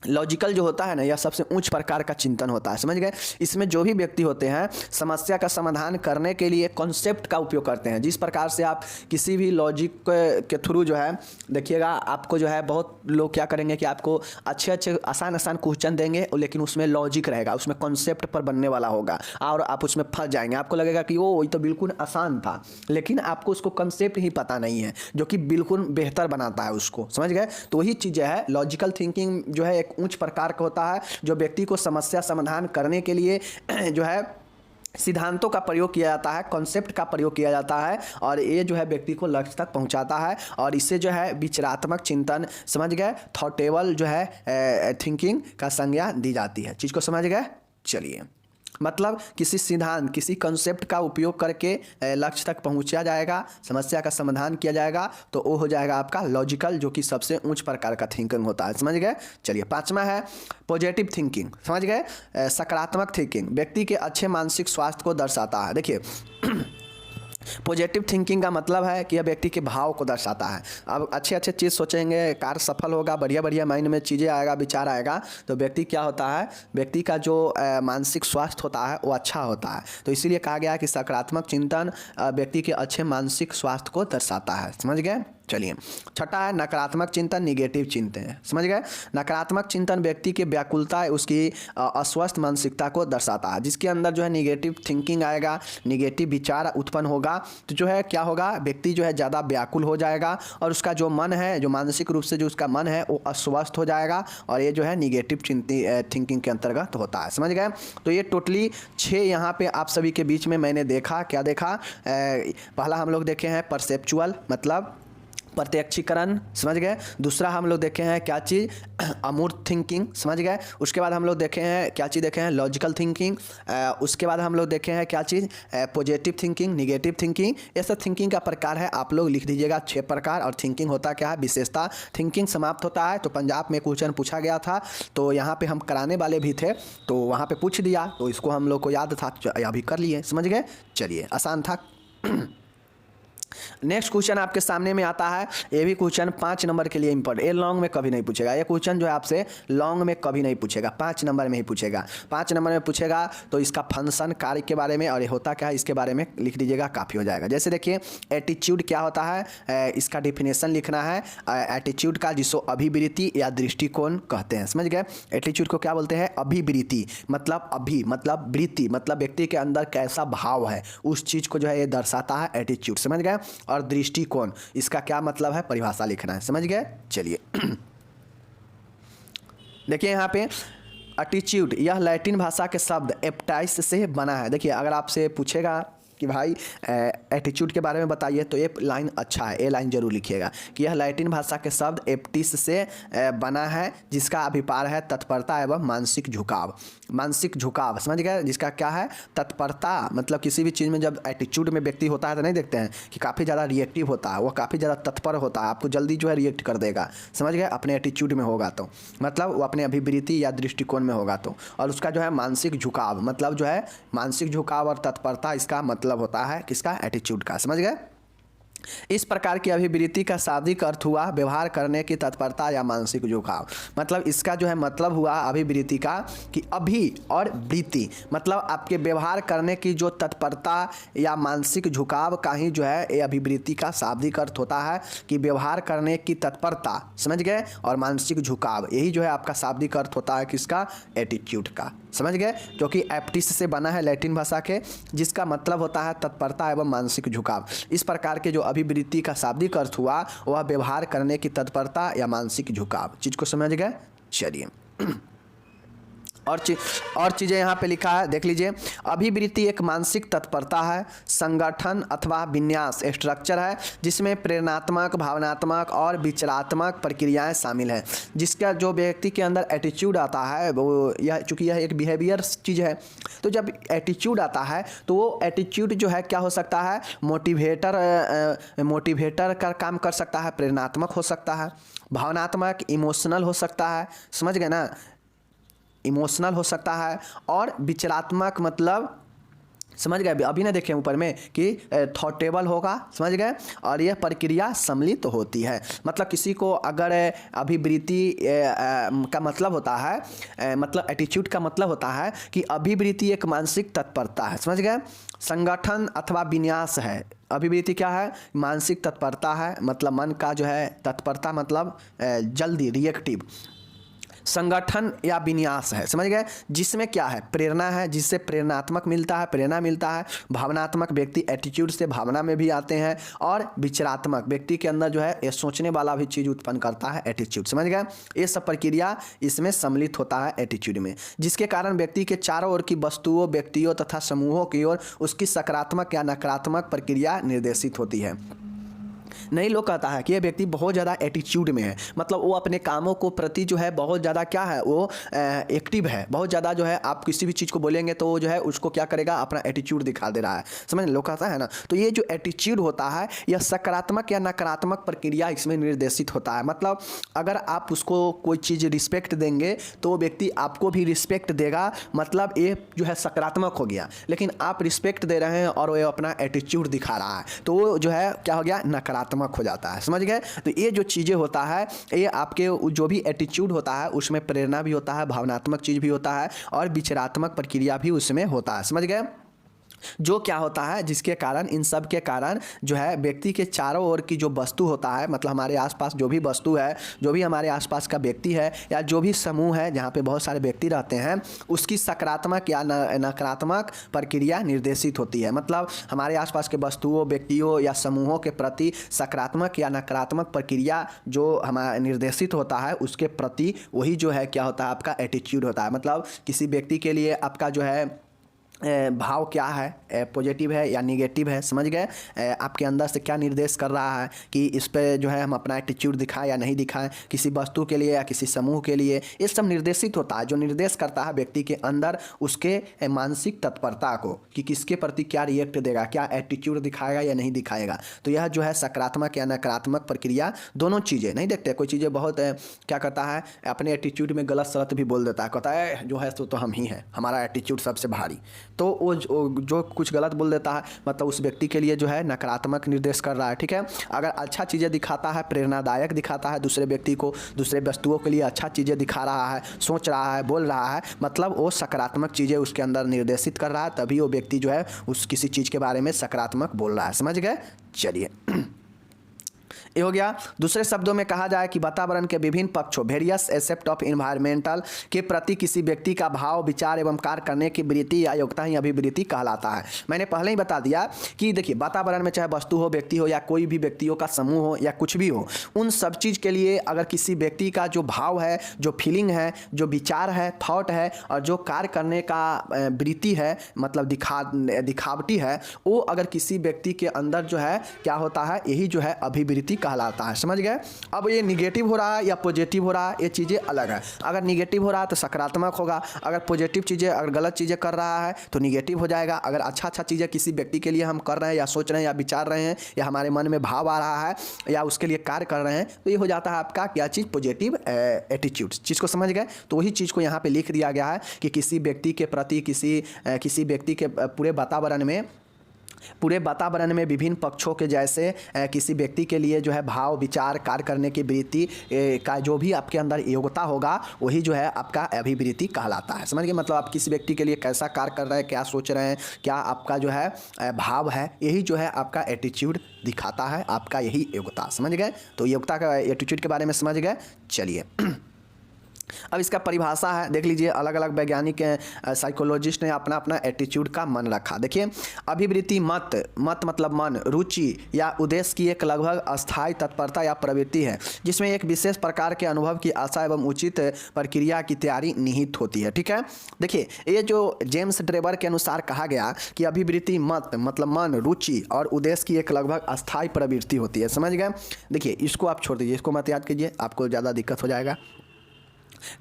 लॉजिकल जो होता है ना, यह सबसे उच्च प्रकार का चिंतन होता है, समझ गए। इसमें जो भी व्यक्ति होते हैं समस्या का समाधान करने के लिए कॉन्सेप्ट का उपयोग करते हैं। जिस प्रकार से आप किसी भी लॉजिक के थ्रू जो है, देखिएगा आपको जो है बहुत लोग क्या करेंगे कि आपको अच्छे आसान क्वेश्चन देंगे, लेकिन उसमें लॉजिक रहेगा, उसमें कॉन्सेप्ट पर बनने वाला होगा, और आप उसमें फंस जाएंगे। आपको लगेगा कि वो तो बिल्कुल आसान था, लेकिन आपको उसको कॉन्सेप्ट ही पता नहीं है, जो कि बिल्कुल बेहतर बनाता है उसको, समझ गए। तो वही चीज़ है, लॉजिकल थिंकिंग जो है एक उच्च प्रकार का होता है, जो व्यक्ति को समस्या समाधान करने के लिए जो है सिद्धांतों का प्रयोग किया जाता है, कॉन्सेप्ट का प्रयोग किया जाता है, और ये जो है व्यक्ति को लक्ष्य तक पहुंचाता है। और इससे जो है विचारात्मक चिंतन, समझ गए, थॉटेबल जो है थिंकिंग का संज्ञा दी जाती है। चीज़ को समझ गए। चलिए, मतलब किसी सिद्धांत, किसी कंसेप्ट का उपयोग करके लक्ष्य तक पहुंचा जाएगा, समस्या का समाधान किया जाएगा, तो वो हो जाएगा आपका लॉजिकल, जो कि सबसे उच्च प्रकार का थिंकिंग होता है, समझ गए। चलिए पांचवा है पॉजिटिव थिंकिंग, समझ गए, सकारात्मक थिंकिंग व्यक्ति के अच्छे मानसिक स्वास्थ्य को दर्शाता है। देखिए पॉजिटिव थिंकिंग का मतलब है कि यह व्यक्ति के भाव को दर्शाता है। अब अच्छे अच्छे चीज़ सोचेंगे, कार्य सफल होगा, बढ़िया बढ़िया माइंड में चीज़ें आएगा, विचार आएगा, तो व्यक्ति क्या होता है, व्यक्ति का जो मानसिक स्वास्थ्य होता है वो अच्छा होता है। तो इसीलिए कहा गया कि सकारात्मक चिंतन व्यक्ति के अच्छे मानसिक स्वास्थ्य को दर्शाता है। समझ गए। चलिए, छठा है नकारात्मक चिंतन, निगेटिव चिंतन। समझ गए। नकारात्मक चिंतन व्यक्ति की व्याकुलता, उसकी अस्वस्थ मानसिकता को दर्शाता है। जिसके अंदर जो है निगेटिव थिंकिंग आएगा, निगेटिव विचार उत्पन्न होगा, तो जो है क्या होगा, व्यक्ति जो है ज़्यादा व्याकुल हो जाएगा और उसका जो मन है, जो मानसिक रूप से जो उसका मन है वो अस्वस्थ हो जाएगा, और ये जो है निगेटिव थिंकिंग के अंतर्गत होता है। समझ गए। तो ये टोटली 6 यहाँ पे आप सभी के बीच में मैंने देखा। क्या देखा? पहला हम लोग देखे हैं परसेप्चुअल, मतलब प्रत्यक्षीकरण। समझ गए। दूसरा हम लोग देखे हैं क्या चीज़, अमूर्त थिंकिंग। समझ गए। उसके बाद हम लोग देखे हैं क्या चीज़, देखे हैं लॉजिकल थिंकिंग। उसके बाद हम लोग देखे हैं क्या चीज़, पॉजिटिव थिंकिंग, निगेटिव थिंकिंग। ये सब थिंकिंग का प्रकार है, आप लोग लिख दीजिएगा 6 प्रकार। और थिंकिंग होता क्या है, विशेषता। थिंकिंग समाप्त होता है। तो पंजाब में क्वेश्चन पूछा गया था, तो यहाँ पे हम कराने वाले भी थे, तो वहाँ पे पूछ दिया, तो इसको हम लोग को याद था, अभी कर लिए। समझ गए। चलिए, आसान था। नेक्स्ट क्वेश्चन आपके सामने में आता है। ये भी क्वेश्चन 5 नंबर के लिए इंपॉर्टेंट, ये लॉन्ग में कभी नहीं पूछेगा। ये क्वेश्चन जो है आपसे लॉन्ग में कभी नहीं पूछेगा, 5 नंबर में ही पूछेगा। 5 नंबर में पूछेगा तो इसका फंक्शन, कार्य के बारे में और ये होता क्या है इसके बारे में लिख दीजिएगा, काफ़ी हो जाएगा। जैसे देखिए, एटीट्यूड क्या होता है, इसका डिफिनेशन लिखना है। एटीट्यूड का जिसको अभिवृत्ति या दृष्टिकोण कहते हैं। समझ गए। एटीट्यूड को क्या बोलते हैं, अभिवृत्ति, मतलब अभी मतलब वृत्ति, मतलब व्यक्ति के अंदर कैसा भाव है, उस चीज़ को जो है ये दर्शाता है एटीट्यूड। समझ गए। और दृष्टिकोण, इसका क्या मतलब है, परिभाषा लिखना है। समझ गए। चलिए, देखिए यहाँ पे एटीट्यूड, यह लैटिन भाषा के शब्द एप्टाइस से बना है। देखिए, अगर आपसे पूछेगा कि भाई एटीट्यूड के बारे में बताइए, तो ये लाइन अच्छा है, ये लाइन जरूर लिखिएगा कि यह लैटिन भाषा के शब्द एप्टिस से बना है, जिसका अभिप्राय है तत्परता एवं मानसिक झुकाव। मानसिक झुकाव, समझ गए। जिसका क्या है, तत्परता, मतलब किसी भी चीज़ में जब एटीट्यूड में व्यक्ति होता है तो नहीं देखते हैं कि काफ़ी ज़्यादा रिएक्टिव होता है, वो काफ़ी ज़्यादा तत्पर होता है, आपको जल्दी जो है रिएक्ट कर देगा। समझ गए। अपने एटीट्यूड में होगा तो, मतलब वो अपने अभिवृत्ति या दृष्टिकोण में होगा तो। और उसका जो है मानसिक झुकाव, मतलब जो है मानसिक झुकाव और तत्परता, इसका मतलब होता है किसका, एटीट्यूड का। समझ गए। इस प्रकार की अभिवृत्ति का शाब्दिक अर्थ हुआ व्यवहार करने की तत्परता या मानसिक झुकाव। मतलब इसका जो है मतलब हुआ अभिवृत्ति का कि अभी और वृत्ति, मतलब आपके व्यवहार करने की जो तत्परता या मानसिक झुकाव का ही जो है ये अभिवृत्ति का शाब्दिक अर्थ होता है कि व्यवहार करने की तत्परता। समझ गए। और मानसिक झुकाव, यही जो है आपका शाब्दिक अर्थ होता है किसका, एटीट्यूड का। समझ गए। जो कि एप्टिस से बना है, लैटिन भाषा के, जिसका मतलब होता है तत्परता एवं मानसिक झुकाव। इस प्रकार के जो अभिवृत्ति का शाब्दिक अर्थ हुआ वह व्यवहार करने की तत्परता या मानसिक झुकाव। चीज को समझ गए। चलिए, और चीज़ें यहाँ पे लिखा है, देख लीजिए। अभिवृत्ति एक मानसिक तत्परता है, संगठन अथवा विन्यास, स्ट्रक्चर है, जिसमें प्रेरणात्मक, भावनात्मक और विचारात्मक प्रक्रियाएं शामिल हैं। जिसका जो व्यक्ति के अंदर एटीट्यूड आता है, वो यह चूँकि यह एक बिहेवियर चीज़ है, तो जब एटीट्यूड आता है तो वो एटीट्यूड जो है क्या हो सकता है, मोटिवेटर का काम कर सकता है, प्रेरणात्मक हो सकता है, भावनात्मक, इमोशनल हो सकता है। समझ गए ना, इमोशनल हो सकता है, और विचारात्मक, मतलब समझ गए। अभी ना देखें ऊपर में कि थॉटेबल होगा। समझ गए। और यह प्रक्रिया सम्मिलित होती है, मतलब किसी को अगर अभिवृत्ति का मतलब होता है, मतलब एटीट्यूड का मतलब होता है कि अभिवृत्ति एक मानसिक तत्परता है। समझ गए। संगठन अथवा विन्यास है। अभिवृत्ति क्या है, मानसिक तत्परता है, मतलब मन का जो है तत्परता, मतलब जल्दी रिएक्टिव। संगठन या विन्यास है। समझ गए। जिसमें क्या है, प्रेरणा है, जिससे प्रेरणात्मक मिलता है, प्रेरणा मिलता है। भावनात्मक, व्यक्ति एटीट्यूड से भावना में भी आते हैं। और विचारात्मक, व्यक्ति के अंदर जो है ये सोचने वाला भी चीज़ उत्पन्न करता है, एटीट्यूड। समझ गए। ये सब प्रक्रिया इसमें सम्मिलित होता है एटीट्यूड में, जिसके कारण व्यक्ति के चारों ओर की वस्तुओं, व्यक्तियों तथा समूहों की ओर उसकी सकारात्मक या नकारात्मक प्रक्रिया निर्देशित होती है। नहीं लोग कहता है कि ये व्यक्ति बहुत ज़्यादा एटीट्यूड में है, मतलब वो अपने कामों को प्रति जो है बहुत ज़्यादा क्या है, वो एक्टिव है, बहुत ज़्यादा जो है आप किसी भी चीज़ को बोलेंगे तो वो जो है उसको क्या करेगा, अपना एटीट्यूड दिखा दे रहा है, समझ लोग कहता है ना। तो ये जो एटीट्यूड होता है यह सकारात्मक या नकारात्मक प्रक्रिया इसमें निर्देशित होता है। मतलब अगर आप उसको कोई चीज़ रिस्पेक्ट देंगे तो वो व्यक्ति आपको भी रिस्पेक्ट देगा, मतलब ये जो है सकारात्मक हो गया। लेकिन आप रिस्पेक्ट दे रहे हैं और वो अपना एटीट्यूड दिखा रहा है तो वो जो है क्या हो गया, नकारात्मक हो जाता है, समझ गए। तो ये जो चीज़ें होता है, ये आपके जो भी एटीट्यूड होता है उसमें प्रेरणा भी होता है, भावनात्मक चीज़ भी होता है और विचारात्मक प्रक्रिया भी उसमें होता है, समझ गए। जो क्या होता है, जिसके कारण, इन सब के कारण जो है व्यक्ति के चारों ओर की जो वस्तु होता है, मतलब हमारे आसपास जो भी वस्तु है, जो भी हमारे आसपास का व्यक्ति है या जो भी समूह है जहाँ पे बहुत सारे व्यक्ति रहते हैं, उसकी सकारात्मक या नकारात्मक प्रक्रिया निर्देशित होती है। मतलब हमारे आसपास के वस्तुओं, व्यक्तियों या समूहों के प्रति सकारात्मक या नकारात्मक प्रक्रिया जो हमारा निर्देशित होता है उसके प्रति वही जो है क्या होता है, आपका एटीट्यूड होता है। मतलब किसी व्यक्ति के लिए आपका जो है भाव क्या है, पॉजिटिव है या निगेटिव है, समझ गए। आपके अंदर से क्या निर्देश कर रहा है कि इस पे जो है हम अपना एटीट्यूड दिखाएं या नहीं दिखाएं, किसी वस्तु के लिए या किसी समूह के लिए, ये सब निर्देशित होता है। जो निर्देश करता है व्यक्ति के अंदर उसके मानसिक तत्परता को कि किसके प्रति क्या रिएक्ट देगा, क्या एटीट्यूड दिखाएगा या नहीं दिखाएगा। तो यह जो है सकारात्मक या नकारात्मक प्रक्रिया दोनों चीज़ें नहीं देखते। कोई चीज़ें बहुत क्या करता है, अपने एटीट्यूड में गलत सलत भी बोल देता है, कहता है जो है तो हम ही हैं, हमारा एटीट्यूड सबसे भारी। तो वो जो कुछ गलत बोल देता है मतलब उस व्यक्ति के लिए जो है नकारात्मक निर्देश कर रहा है, ठीक है। अगर अच्छा चीज़ें दिखाता है, प्रेरणादायक दिखाता है दूसरे व्यक्ति को, दूसरे वस्तुओं के लिए अच्छा चीज़ें दिखा रहा है, सोच रहा है, बोल रहा है, मतलब वो सकारात्मक चीज़ें उसके अंदर निर्देशित कर रहा है, तभी वो व्यक्ति जो है उस किसी चीज़ के बारे में सकारात्मक बोल रहा है, समझ गए। चलिए ये हो गया। दूसरे शब्दों में कहा जाए कि वातावरण के विभिन्न पक्षों, वेरियस एस्पेक्ट ऑफ इन्वायरमेंटल के प्रति किसी व्यक्ति का भाव, विचार एवं कार्य करने की वृत्ति या योग्यता ही अभिवृत्ति कहलाता है। मैंने पहले ही बता दिया कि देखिए वातावरण में चाहे वस्तु हो, व्यक्ति हो या कोई भी व्यक्तियों का समूह हो या कुछ भी हो, उन सब चीज़ के लिए अगर किसी व्यक्ति का जो भाव है, जो फीलिंग है, जो विचार है, थॉट है और जो कार्य करने का वृत्ति है, मतलब दिखावटी है, वो अगर किसी व्यक्ति के अंदर जो है क्या होता है, यही जो है अभिवृत्ति कहलाता है, समझ गए। अब ये निगेटिव हो रहा है या पॉजिटिव हो रहा है, ये चीज़ें अलग है। अगर निगेटिव हो रहा है तो सकारात्मक होगा, अगर पॉजिटिव चीज़ें, अगर गलत चीज़ें कर रहा है तो निगेटिव हो जाएगा। अगर अच्छा चीज़ें किसी व्यक्ति के लिए हम कर रहे हैं या सोच रहे हैं या विचार रहे हैं या हमारे मन में भाव आ रहा है या उसके लिए कार्य कर रहे हैं तो ये हो जाता है आपका क्या चीज़, पॉजिटिव एटीट्यूड। चीज़ को समझ गए। तो वही चीज़ को यहाँ पर लिख दिया गया है कि किसी व्यक्ति के प्रति किसी व्यक्ति के पूरे वातावरण में विभिन्न पक्षों के जैसे किसी व्यक्ति के लिए जो है भाव, विचार, कार्य करने की वृत्ति का जो भी आपके अंदर योग्यता होगा वही जो है आपका अभिवृत्ति कहलाता है, समझ गए। मतलब आप किसी व्यक्ति के लिए कैसा कार्य कर रहे हैं, क्या सोच रहे हैं, क्या आपका जो है भाव है, यही जो है आपका एटीट्यूड दिखाता है, आपका यही योग्यता, समझ गए। तो योग्यता का एटीट्यूड के बारे में समझ गए। चलिए अब इसका परिभाषा है, देख लीजिए। अलग अलग वैज्ञानिक साइकोलॉजिस्ट ने अपना अपना एटीट्यूड का मन रखा। देखिए अभिवृत्ति मत मतलब मन, रुचि या उद्देश्य की एक लगभग अस्थायी तत्परता या प्रवृत्ति है जिसमें एक विशेष प्रकार के अनुभव की आशा एवं उचित प्रक्रिया की तैयारी निहित होती है, ठीक है। देखिए ये जो जेम्स ड्रेबर के अनुसार कहा गया कि अभिवृत्ति मत मतलब मन, रुचि और उद्देश्य की एक लगभग अस्थायी प्रवृत्ति होती है, समझ गए। देखिए इसको आप छोड़ दीजिए, इसको मत याद कीजिए, आपको ज़्यादा दिक्कत हो जाएगा।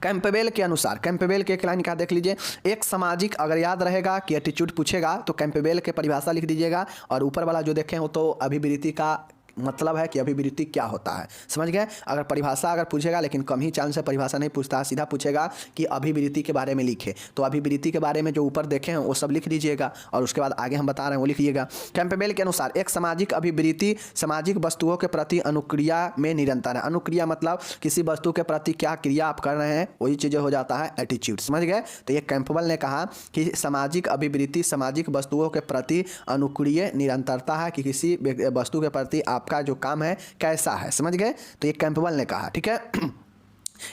कैंपबेल के अनुसार, कैंपबेल के एक लाइन का देख लीजिए, एक सामाजिक, अगर याद रहेगा कि एटीट्यूड पूछेगा तो कैंपबेल के परिभाषा लिख दीजिएगा और ऊपर वाला जो देखें वो तो अभिवृत्ति का मतलब है कि अभिवृत्ति क्या होता है, समझ गए। अगर परिभाषा अगर पूछेगा, लेकिन कम ही चांस से परिभाषा नहीं पूछता है, सीधा पूछेगा कि अभिवृत्ति के बारे में लिखे, तो अभिवृत्ति के बारे में जो ऊपर देखे हैं वो सब लिख दीजिएगा और उसके बाद आगे हम बता रहे हैं वो लिखिएगा। कैंपबेल के अनुसार एक सामाजिक अभिवृत्ति सामाजिक वस्तुओं के प्रति अनुक्रिया में निरंतर है। अनुक्रिया मतलब किसी वस्तु के प्रति क्या क्रिया आप कर रहे हैं, वही चीज़ें हो जाता है एटीट्यूड, समझ गए। तो ये कैंपबेल ने कहा कि सामाजिक अभिवृत्ति सामाजिक वस्तुओं के प्रति अनुक्रिय निरंतरता है कि किसी वस्तु के प्रति आपका जो काम है कैसा है, समझ गए। तो ये कैंपबेल ने कहा, ठीक है।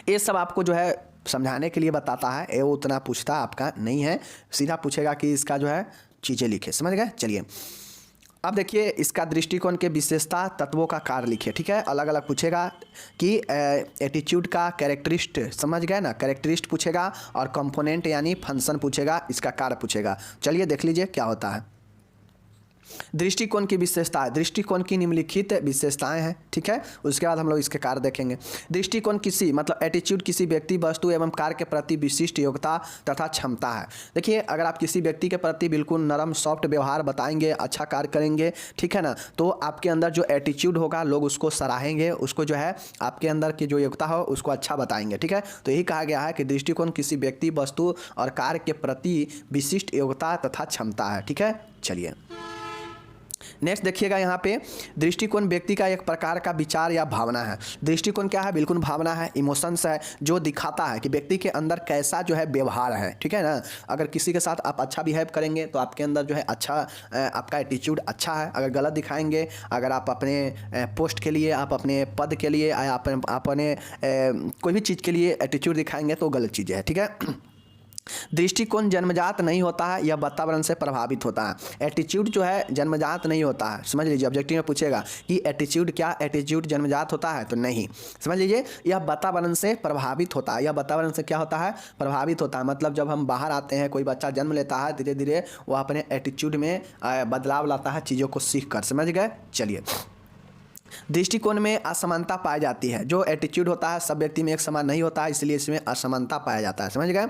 ये सब आपको जो है समझाने के लिए बताता है, ये उतना पूछता आपका नहीं है, सीधा पूछेगा कि इसका जो है चीज़ें लिखे, समझ गए। चलिए अब देखिए इसका दृष्टिकोण के विशेषता तत्वों का कार्य लिखिए, ठीक है। अलग अलग पूछेगा कि एटीट्यूड का कैरेक्टरिस्ट, समझ गए ना, कैरेक्टरिस्ट पूछेगा और कंपोनेंट यानी फंक्शन पूछेगा, इसका कार्य पूछेगा। चलिए देख लीजिए क्या होता है। दृष्टिकोण की विशेषताएं, दृष्टिकोण की निम्नलिखित विशेषताएं हैं, ठीक है। उसके बाद हम लोग इसके कार्य देखेंगे। दृष्टिकोण किसी मतलब एटीट्यूड किसी व्यक्ति, वस्तु एवं कार्य के प्रति विशिष्ट योग्यता तथा क्षमता है। देखिए, अगर आप किसी व्यक्ति के प्रति बिल्कुल नरम सॉफ्ट व्यवहार बताएंगे, अच्छा कार्य करेंगे, ठीक है ना, तो आपके अंदर जो एटीट्यूड होगा लोग उसको सराहेंगे, उसको जो है आपके अंदर की जो योग्यता हो उसको अच्छा बताएंगे, ठीक है। तो यही कहा गया है कि दृष्टिकोण किसी व्यक्ति, वस्तु और कार्य के प्रति विशिष्ट योग्यता तथा क्षमता है, ठीक है। चलिए नेक्स्ट देखिएगा, यहाँ पे दृष्टिकोण व्यक्ति का एक प्रकार का विचार या भावना है। दृष्टिकोण क्या है? बिल्कुल भावना है, इमोशंस है, जो दिखाता है कि व्यक्ति के अंदर कैसा जो है व्यवहार है, ठीक है ना। अगर किसी के साथ आप अच्छा बिहेव करेंगे तो आपके अंदर जो है अच्छा आपका एटीट्यूड अच्छा है। अगर गलत दिखाएंगे, अगर आप अपने पोस्ट के लिए, आप अपने पद के लिए, आप अपने कोई भी चीज़ के लिए एटीट्यूड दिखाएंगे तो गलत चीज़ है, ठीक है। दृष्टिकोण जन्मजात नहीं होता है, यह वातावरण से प्रभावित होता है। एटीट्यूड जो है जन्मजात नहीं होता है, समझ लीजिए। ऑब्जेक्टिव में पूछेगा कि एटीट्यूड क्या एटीट्यूड जन्मजात होता है, तो नहीं, समझ लीजिए। यह वातावरण से प्रभावित होता है। यह वातावरण से क्या होता है? प्रभावित होता है। मतलब जब हम बाहर आते हैं, कोई बच्चा जन्म लेता है, धीरे धीरे वो अपने एटीट्यूड में बदलाव लाता है, चीज़ों को सीख कर, समझ गए। चलिए, दृष्टिकोण में असमानता पाई जाती है। जो एटीट्यूड होता है सब व्यक्ति में एक समान नहीं होता है, इसलिए इसमें असमानता पाया जाता है, समझ गए।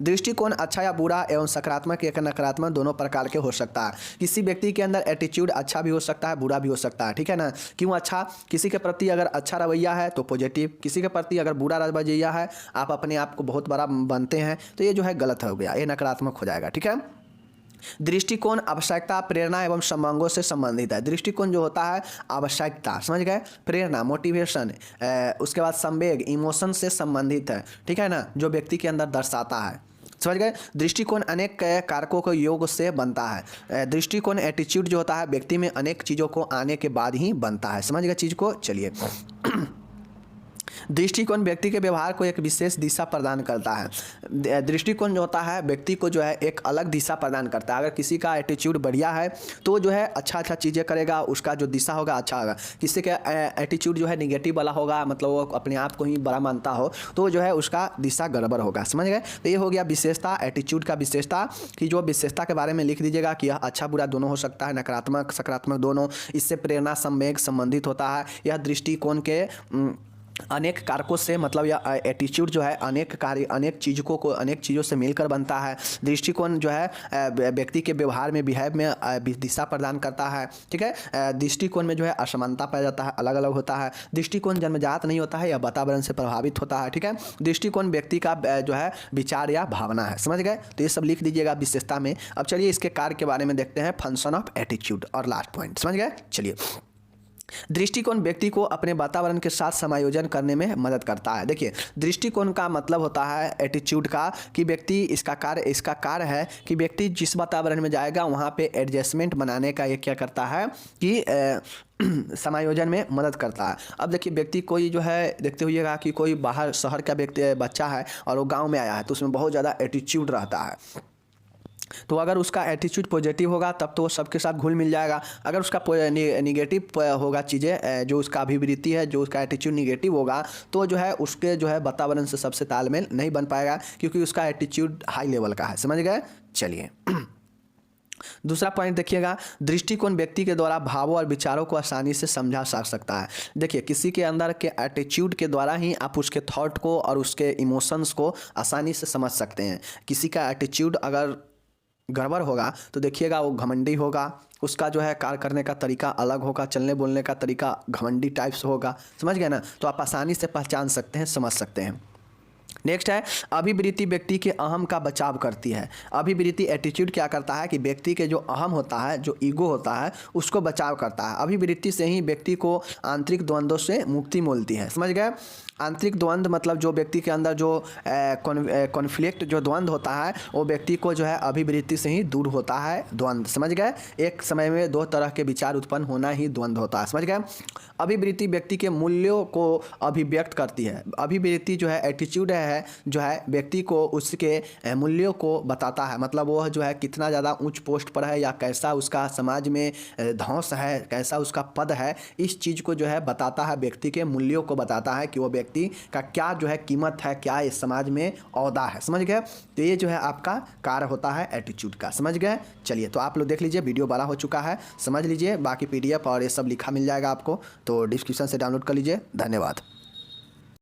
दृष्टिकोण अच्छा या बुरा एवं सकारात्मक या नकारात्मक दोनों प्रकार के हो सकता है। किसी व्यक्ति के अंदर एटीट्यूड अच्छा भी हो सकता है, बुरा भी हो सकता है, ठीक है ना। क्यों अच्छा? किसी के प्रति अगर अच्छा रवैया है तो पॉजिटिव, किसी के प्रति अगर बुरा रवैया है, आप अपने आप को बहुत बड़ा बनते हैं, तो ये जो है गलत हो गया, ये नकारात्मक हो जाएगा, ठीक है। दृष्टिकोण आवश्यकता, प्रेरणा एवं संबंधों से संबंधित है। दृष्टिकोण जो होता है आवश्यकता, समझ गए, प्रेरणा मोटिवेशन, उसके बाद संवेग इमोशन से संबंधित है, ठीक है ना, जो व्यक्ति के अंदर दर्शाता है, समझ गए। दृष्टिकोण अनेक कारकों के योग से बनता है। दृष्टिकोण एटीट्यूड जो होता है व्यक्ति में अनेक चीज़ों को आने के बाद ही बनता है, समझ गए चीज़ को। चलिए, दृष्टिकोण व्यक्ति के व्यवहार को एक विशेष दिशा प्रदान करता है। दृष्टिकोण जो होता है व्यक्ति को जो है एक अलग दिशा प्रदान करता है। अगर किसी का एटीट्यूड बढ़िया है तो जो है अच्छा चीज़ें करेगा, उसका जो दिशा होगा अच्छा होगा। किसी का एटीट्यूड जो है निगेटिव वाला होगा, मतलब वो अपने आप को ही बड़ा मानता हो, तो जो है उसका दिशा गड़बड़ होगा, समझ गए। तो ये हो गया विशेषता, एटीट्यूड का विशेषता, कि जो विशेषता के बारे में लिख दीजिएगा कि यह अच्छा बुरा दोनों हो सकता है, नकारात्मक सकारात्मक दोनों। इससे प्रेरणा संवेग संबंधित होता है। यह दृष्टिकोण के अनेक कारकों से, मतलब यह एटीट्यूड जो है अनेक कार्य अनेक चीज़ों से मिलकर बनता है। दृष्टिकोण जो है व्यक्ति के व्यवहार में बिहेव में दिशा प्रदान करता है, ठीक है। दृष्टिकोण में जो है असमानता पाया जाता है, अलग अलग होता है। दृष्टिकोण जन्मजात नहीं होता है, यह वातावरण से प्रभावित होता है, ठीक है। दृष्टिकोण व्यक्ति का जो है विचार या भावना है, समझ गए। तो ये सब लिख दीजिएगा विशेषता में। अब चलिए इसके कार्य के बारे में देखते हैं, फंक्शन ऑफ एटीट्यूड और लास्ट पॉइंट, समझ गए। चलिए, दृष्टिकोण व्यक्ति को अपने वातावरण के साथ समायोजन करने में मदद करता है। देखिए, दृष्टिकोण का मतलब होता है एटीट्यूड का, कि व्यक्ति इसका कार्य है कि व्यक्ति जिस वातावरण में जाएगा वहाँ पे एडजस्टमेंट बनाने का ये क्या करता है कि समायोजन में मदद करता है। अब देखिए, व्यक्ति कोई जो है देखते हुइएगा कि कोई बाहर शहर का व्यक्ति बच्चा है और वो गाँव में आया है, तो उसमें बहुत ज़्यादा एटीट्यूड रहता है। तो अगर उसका एटीट्यूड पॉजिटिव होगा तब तो वो सबके साथ घुल मिल जाएगा। अगर उसका निगेटिव होगा चीज़ें, जो उसका अभिवृत्ति है, जो उसका एटीट्यूड निगेटिव होगा, तो जो है उसके जो है वातावरण से सबसे तालमेल नहीं बन पाएगा, क्योंकि उसका एटीट्यूड हाई लेवल का है, समझ गए। चलिए, दूसरा पॉइंट देखिएगा, दृष्टिकोण व्यक्ति के द्वारा भावों और विचारों को आसानी से समझा जा सकता है। देखिए, किसी के अंदर के एटीट्यूड के द्वारा ही आप उसके थॉट को और उसके इमोशंस को आसानी से समझ सकते हैं। किसी का एटीट्यूड अगर गड़बड़ होगा तो देखिएगा वो घमंडी होगा, उसका जो है कार्य करने का तरीका अलग होगा, चलने बोलने का तरीका घमंडी टाइप से होगा, समझ गए ना। तो आप आसानी से पहचान सकते हैं, समझ सकते हैं। नेक्स्ट है, अभिवृत्ति व्यक्ति के अहम का बचाव करती है। अभिवृत्ति एटीट्यूड क्या करता है कि व्यक्ति के जो अहम होता है, जो ईगो होता है, उसको बचाव करता है। अभिवृत्ति से ही व्यक्ति को आंतरिक द्वंद्वों से मुक्ति मिलती है, समझ गए। आंतरिक द्वंद्व मतलब जो व्यक्ति के अंदर जो कॉन्फ्लिक्ट जो द्वंद्व होता है, वो व्यक्ति को जो है अभिवृत्ति से ही दूर होता है द्वंद्व, समझ गए। एक समय में दो तरह के विचार उत्पन्न होना ही द्वंद्व होता है, समझ गए। अभिवृत्ति व्यक्ति के मूल्यों को अभिव्यक्त करती है। अभिवृत्ति जो है एटीट्यूड है जो है व्यक्ति को उसके मूल्यों को बताता है। मतलब वह जो है कितना ज़्यादा उच्च पोस्ट पर है या कैसा उसका समाज में धौंस है, कैसा उसका पद है, इस चीज़ को जो है बताता है, व्यक्ति के मूल्यों को बताता है कि वो व्यक्ति का क्या जो है कीमत है, क्या इस समाज में औदा है। समझ गए? तो ये जो है आपका कार्य होता है एटीट्यूड का। समझ गए? चलिए, तो आप लोग देख लीजिए, वीडियो बड़ा हो चुका है, समझ लीजिए। बाकी PDF और ये सब लिखा मिल जाएगा आपको, तो डिस्क्रिप्शन से डाउनलोड कर लीजिए। धन्यवाद।